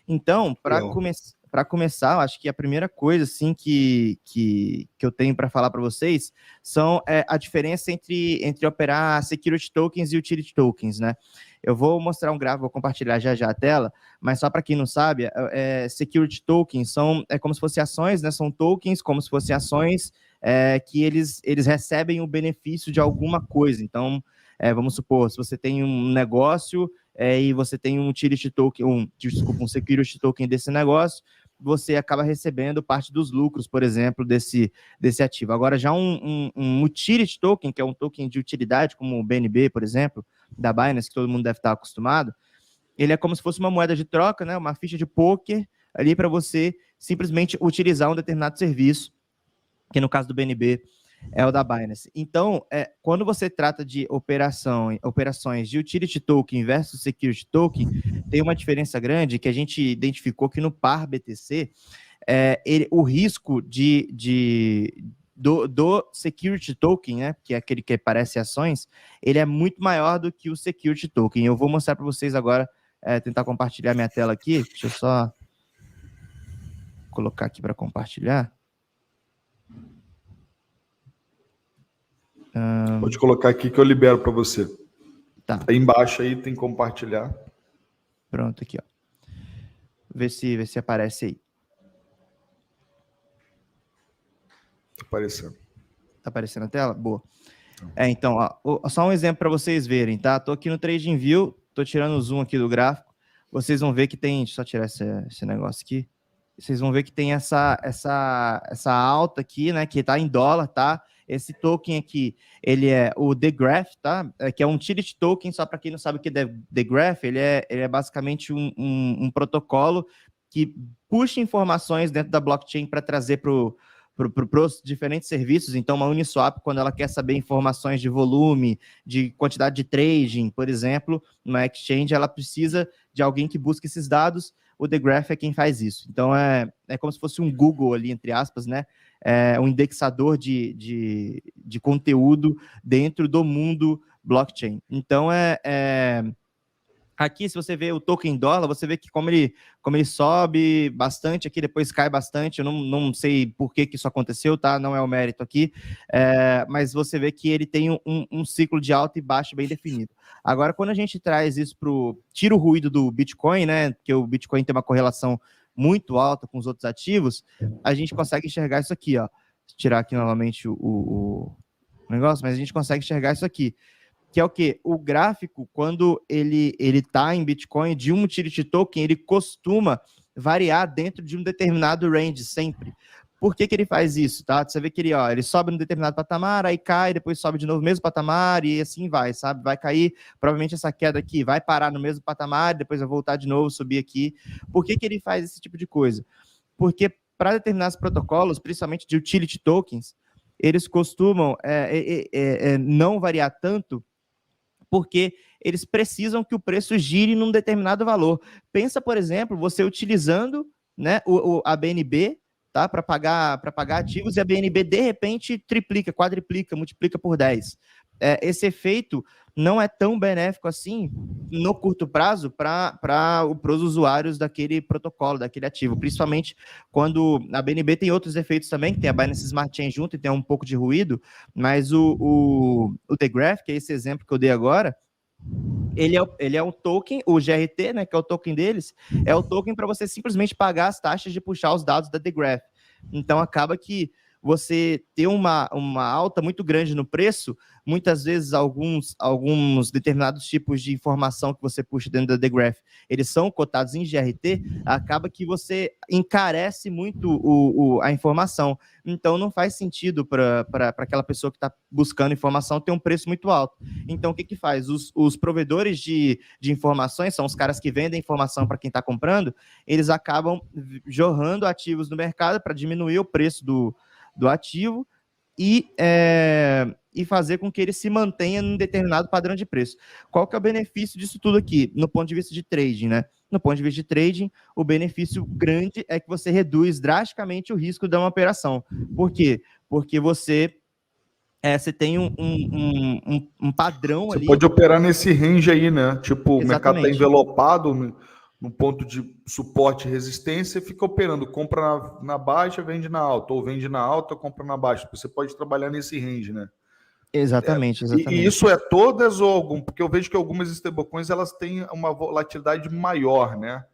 Então, para começar, eu acho que a primeira coisa assim, que eu tenho para falar para vocês são a diferença entre operar security tokens e utility tokens, né? Eu vou mostrar um gráfico, vou compartilhar já a tela, mas só para quem não sabe, security tokens são como se fossem ações, né? São tokens como se fossem ações que eles recebem o benefício de alguma coisa. Então, vamos supor, se você tem um negócio e você tem um utility token, um security token desse negócio, você acaba recebendo parte dos lucros, por exemplo, desse ativo. Agora, já um utility token, que é um token de utilidade, como o BNB, por exemplo, da Binance, que todo mundo deve estar acostumado, ele é como se fosse uma moeda de troca, né, uma ficha de poker ali para você simplesmente utilizar um determinado serviço, que no caso do BNB é o da Binance. Então, quando você trata de operações de utility token versus security token, tem uma diferença grande que a gente identificou que no par BTC, o risco do security token, né, que é aquele que parece ações, ele é muito maior do que o security token. Eu vou mostrar para vocês agora, tentar compartilhar minha tela aqui. Deixa eu só colocar aqui para compartilhar. Pode colocar aqui que eu libero para você. Tá. Aí embaixo aí tem compartilhar. Pronto, aqui, ó. Vê se aparece aí. Tá aparecendo. Tá aparecendo a tela? Boa. Então, ó, só um exemplo para vocês verem, tá? Tô aqui no TradingView, tô tirando o zoom aqui do gráfico. Vocês vão ver que tem... Deixa eu só tirar esse negócio aqui. Vocês vão ver que tem essa alta aqui, né? Que tá em dólar, tá? Esse token aqui, ele é o The Graph, tá? Que é um utility token, só para quem não sabe o que é The Graph, ele é basicamente um protocolo que puxa informações dentro da blockchain para trazer para os diferentes serviços. Então, uma Uniswap, quando ela quer saber informações de volume, de quantidade de trading, por exemplo, numa exchange, ela precisa de alguém que busque esses dados. O The Graph é quem faz isso. Então, é como se fosse um Google ali, entre aspas, né? Um indexador de conteúdo dentro do mundo blockchain. Então, aqui, se você vê o token dólar, você vê que como ele sobe bastante aqui, depois cai bastante. Eu não sei por que isso aconteceu, tá? Não é o mérito aqui. Mas você vê que ele tem um ciclo de alta e baixo bem definido. Agora, quando a gente traz isso tira o ruído do Bitcoin, né? Porque o Bitcoin tem uma correlação muito alta com os outros ativos, a gente consegue enxergar isso aqui, ó. Vou tirar aqui novamente o negócio, mas a gente consegue enxergar isso aqui. Que é o quê? O gráfico, quando ele está em Bitcoin, de um utility token, ele costuma variar dentro de um determinado range sempre. Por que ele faz isso, tá? Você vê que ele sobe num determinado patamar, aí cai, depois sobe de novo no mesmo patamar, e assim vai, sabe? Vai cair, provavelmente essa queda aqui vai parar no mesmo patamar, depois vai voltar de novo, subir aqui. Por que ele faz esse tipo de coisa? Porque para determinados protocolos, principalmente de utility tokens, eles costumam não variar tanto, porque eles precisam que o preço gire num determinado valor. Pensa, por exemplo, você utilizando, né, a BNB, tá, para pagar ativos, e a BNB, de repente, triplica, quadriplica, multiplica por 10. Esse efeito não é tão benéfico assim no curto prazo para os usuários daquele protocolo, daquele ativo, principalmente quando a BNB tem outros efeitos também, que tem a Binance Smart Chain junto e tem um pouco de ruído, mas o The Graph, que é esse exemplo que eu dei agora, ele é um token, o GRT, né, que é o token deles, é o token para você simplesmente pagar as taxas de puxar os dados da The Graph. Então, acaba que você ter uma alta muito grande no preço, muitas vezes alguns determinados tipos de informação que você puxa dentro da The Graph, eles são cotados em GRT, acaba que você encarece muito a informação. Então, não faz sentido para aquela pessoa que está buscando informação ter um preço muito alto. Então, o que faz? Os provedores de informações, são os caras que vendem informação para quem está comprando, eles acabam jorrando ativos no mercado para diminuir o preço do ativo e fazer com que ele se mantenha num determinado padrão de preço. Qual que é o benefício disso tudo aqui, no ponto de vista de trading, né? No ponto de vista de trading, o benefício grande é que você reduz drasticamente o risco de uma operação. Por quê? Porque você tem um padrão você ali. Você pode operar nesse range aí, né? Tipo, o mercado está envelopado, no ponto de suporte e resistência, fica operando, compra na baixa, vende na alta, ou vende na alta, compra na baixa. Você pode trabalhar nesse range, né? Exatamente, exatamente. E isso é todas ou algum? Porque eu vejo que algumas stablecoins elas têm uma volatilidade maior, né?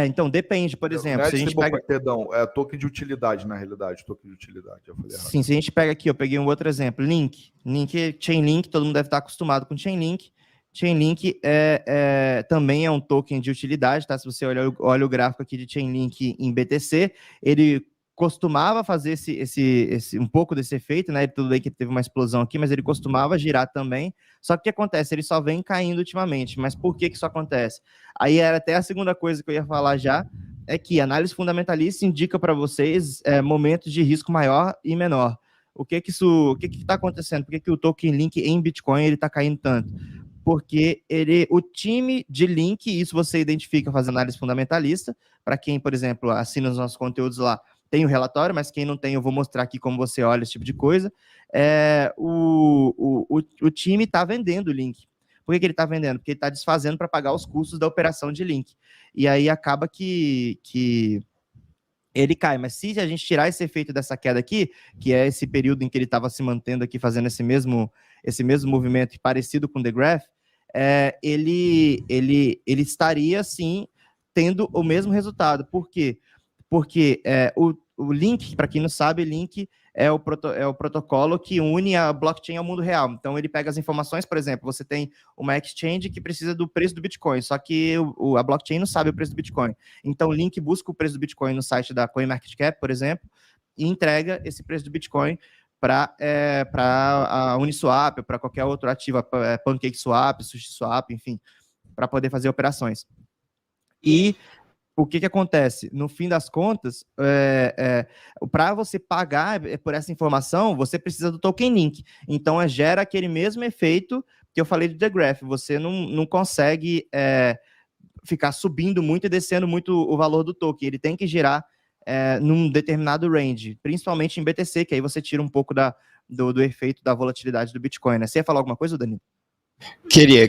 Então, depende, por exemplo, não é se a gente pega... Perdão, é token de utilidade, na realidade, token de utilidade, eu falei errado. Sim, se a gente pega aqui, eu peguei um outro exemplo, Chainlink, todo mundo deve estar acostumado com Chainlink. Chainlink também é um token de utilidade, tá? Se você olha o gráfico aqui de Chainlink em BTC, ele costumava fazer um pouco desse efeito, né? Tudo bem que teve uma explosão aqui, mas ele costumava girar também. Só que o que acontece? Ele só vem caindo ultimamente. Mas por que isso acontece? Aí era até a segunda coisa que eu ia falar já, é que a análise fundamentalista indica para vocês momentos de risco maior e menor. O que está acontecendo? Por que o token Link em Bitcoin ele está caindo tanto? Porque o time de Link, isso você identifica fazendo análise fundamentalista, para quem, por exemplo, assina os nossos conteúdos lá, tem o relatório, mas quem não tem, eu vou mostrar aqui como você olha esse tipo de coisa. O time está vendendo o Link. Por que ele está vendendo? Porque ele está desfazendo para pagar os custos da operação de Link. E aí acaba que ele cai. Mas se a gente tirar esse efeito dessa queda aqui, que é esse período em que ele estava se mantendo aqui, fazendo esse mesmo movimento parecido com o The Graph, ele estaria, sim, tendo o mesmo resultado. Por quê? Porque o Link, para quem não sabe, Link é o protocolo que une a blockchain ao mundo real. Então, ele pega as informações, por exemplo, você tem uma exchange que precisa do preço do Bitcoin, só que a blockchain não sabe o preço do Bitcoin. Então, o Link busca o preço do Bitcoin no site da CoinMarketCap, por exemplo, e entrega esse preço do Bitcoin para a Uniswap, para qualquer outro ativo, PancakeSwap, SushiSwap, enfim, para poder fazer operações. E o que acontece? No fim das contas, para você pagar por essa informação, você precisa do token Link. Então, gera aquele mesmo efeito que eu falei do The Graph. Você não consegue ficar subindo muito e descendo muito o valor do token. Ele tem que girar num determinado range, principalmente em BTC, que aí você tira um pouco do efeito da volatilidade do Bitcoin, né? Você ia falar alguma coisa, Danilo? Queria.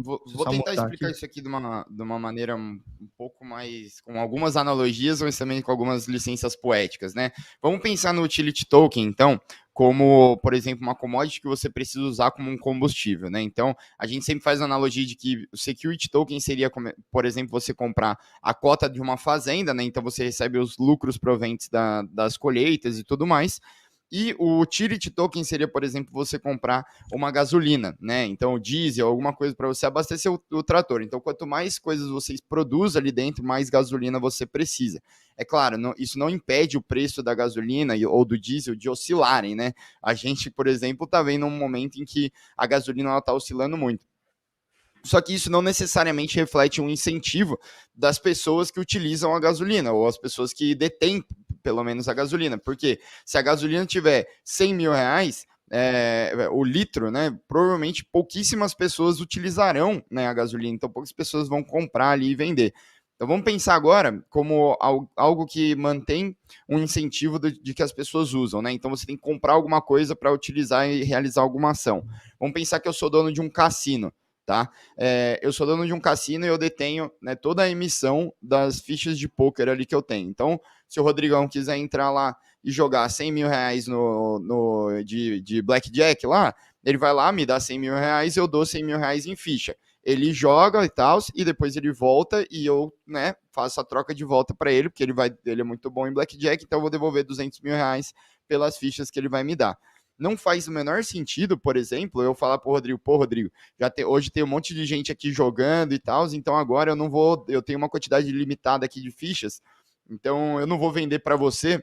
Vou tentar explicar aqui. isso aqui de uma maneira um pouco mais, com algumas analogias, mas também com algumas licenças poéticas, né? Vamos pensar no utility token, então, como, por exemplo, uma commodity que você precisa usar como um combustível, né? Então, a gente sempre faz a analogia de que o security token seria, por exemplo, você comprar a cota de uma fazenda, né? Então, você recebe os lucros provenientes das colheitas e tudo mais. E o utility token seria, por exemplo, você comprar uma gasolina, né? Então, diesel, alguma coisa para você abastecer o trator. Então, quanto mais coisas você produz ali dentro, mais gasolina você precisa. É claro, isso não impede o preço da gasolina ou do diesel de oscilarem, né? A gente, por exemplo, está vendo um momento em que a gasolina está oscilando muito. Só que isso não necessariamente reflete um incentivo das pessoas que utilizam a gasolina, ou as pessoas que detêm, pelo menos, a gasolina. Porque se a gasolina tiver 100 mil reais, o litro, né, provavelmente pouquíssimas pessoas utilizarão, né, a gasolina. Então, poucas pessoas vão comprar ali e vender. Então, vamos pensar agora como algo que mantém um incentivo de que as pessoas usam, né? Então, você tem que comprar alguma coisa para utilizar e realizar alguma ação. Vamos pensar que eu sou dono de um cassino. Tá? Eu sou dono de um cassino e eu detenho, né, toda a emissão das fichas de pôquer ali que eu tenho. Então, se o Rodrigão quiser entrar lá e jogar 100 mil reais de blackjack lá, ele vai lá, me dá 100 mil reais, eu dou 100 mil reais em ficha. Ele joga e tal, e depois ele volta e eu, né, faço a troca de volta para ele, porque ele é muito bom em blackjack, então eu vou devolver 200 mil reais pelas fichas que ele vai me dar. Não faz o menor sentido, por exemplo, eu falar pro Rodrigo, Rodrigo, hoje tem um monte de gente aqui jogando e tal, então agora eu tenho uma quantidade limitada aqui de fichas, então eu não vou vender para você,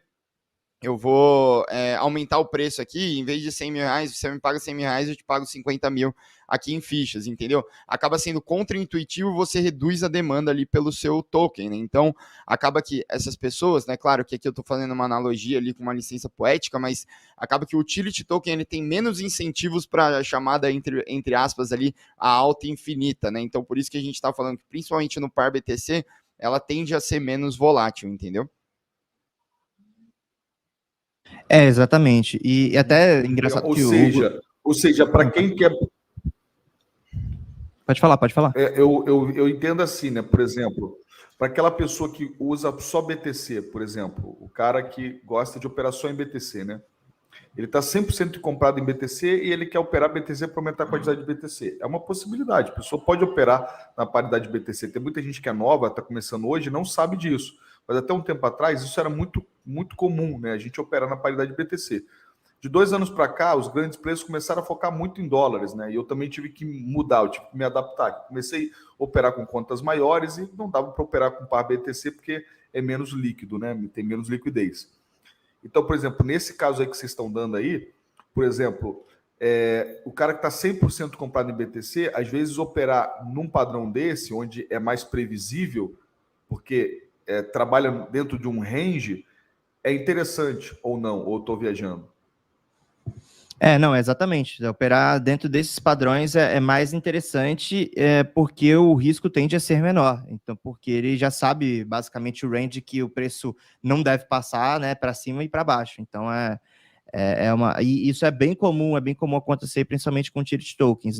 eu vou aumentar o preço aqui, em vez de 100 mil reais, você me paga 100 mil reais, eu te pago 50 mil aqui em fichas, entendeu? Acaba sendo contra-intuitivo, você reduz a demanda ali pelo seu token, né? Então, acaba que essas pessoas, né, claro que aqui eu estou fazendo uma analogia ali com uma licença poética, mas acaba que o utility token ele tem menos incentivos para a chamada, entre aspas, ali, a alta infinita, né? Então, por isso que a gente está falando que, principalmente no par BTC, ela tende a ser menos volátil, entendeu? Exatamente. E até engraçado ou que seja, para quem quer... Pode falar, pode falar. Eu entendo assim, né? Por exemplo, para aquela pessoa que usa só BTC, por exemplo, o cara que gosta de operar só em BTC, né? Ele está 100% comprado em BTC e ele quer operar BTC para aumentar a quantidade de BTC. É uma possibilidade. A pessoa pode operar na paridade de BTC. Tem muita gente que é nova, está começando hoje, não sabe disso. Mas até um tempo atrás, isso era muito, muito comum, né? A gente operar na paridade de BTC. De 2 anos para cá, os grandes players começaram a focar muito em dólares, né? E eu também tive que mudar, eu tive que me adaptar. Comecei a operar com contas maiores e não dava para operar com par BTC porque é menos líquido, né? Tem menos liquidez. Então, por exemplo, nesse caso aí que vocês estão dando aí, por exemplo, o cara que está 100% comprado em BTC, às vezes operar num padrão desse, onde é mais previsível, porque trabalha dentro de um range, é interessante ou não, ou estou viajando? Não, exatamente. Operar dentro desses padrões é mais interessante porque o risco tende a ser menor. Então, porque ele já sabe basicamente o range que o preço não deve passar, né, para cima e para baixo. Então, e isso é bem comum acontecer, principalmente com utility tokens, né?